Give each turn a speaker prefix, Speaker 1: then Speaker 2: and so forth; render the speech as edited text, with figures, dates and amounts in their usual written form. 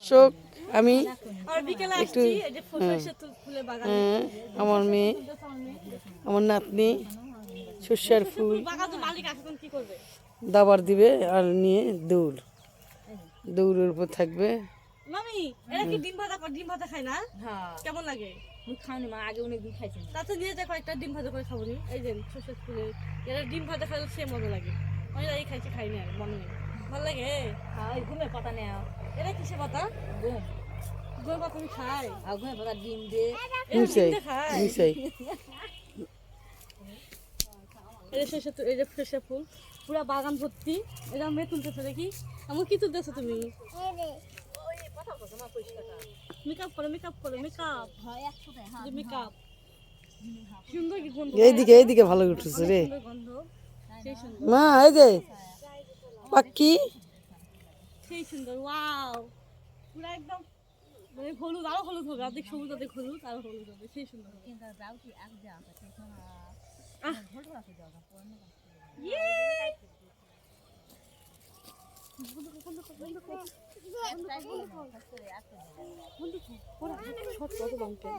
Speaker 1: দর্শক আমি
Speaker 2: আর বিকেলে
Speaker 1: একটু
Speaker 2: আসছি এই যে সরষের ফুলের বাগান
Speaker 1: আমার মেয়ে আমার নাতনি সর্ষের ফুল
Speaker 2: বাগান তো মালিক আসবেন কি করবে
Speaker 1: দাবার দিবে আর নিয়ে দৌড়ের উপর থাকবে।
Speaker 2: মামি এরা কি ডিম ভাজা খায় না?
Speaker 3: হ্যাঁ
Speaker 2: কেমন লাগে?
Speaker 3: মুই খাওনি মা আগে অনেকদিন খাইছি না।
Speaker 2: তাতে নিয়ে দেখো একটা ডিম ভাজা করে খাবো নি এই যে সরষের ফুলের এরা ডিম ভাজা খাইলে সে মজা লাগে আমি এই খাইছি খাইনি আর মনে নেই ভালো লাগে
Speaker 3: হ্যাঁ ওই ঘুমের পাতা নেওয়া
Speaker 2: এরা কিসে পাতা
Speaker 3: ঘুম
Speaker 2: গোল পাতা আমি খাই
Speaker 3: আর ঘুমের পাতা ডিম দিয়ে
Speaker 2: এরা
Speaker 1: মিশাই
Speaker 2: ডিম দিয়ে খায়
Speaker 1: মিশাই
Speaker 2: এই যে এই যে সরষের ফুল পুরা বাগান ভর্তি এটা মেয়ে তুলতেছে দেখি আমার কি তুলতেছো তুমি মেকআপ করো মেকআপ যে মেকআপ সুন্দর কি গন্ধ
Speaker 1: এইদিকে ভালো উঠেছে রে
Speaker 2: সুন্দর গন্ধ সেই সুন্দর
Speaker 1: মা এই যে পাখি
Speaker 2: সেই সুন্দর ওয়াও পুরা একদম মানে হলুদ আরো হলুদ হবে অর্ধেক সবুজ অর্ধেক হলুদ আরো হলুদ হবে সেই সুন্দর হবে বন্ধু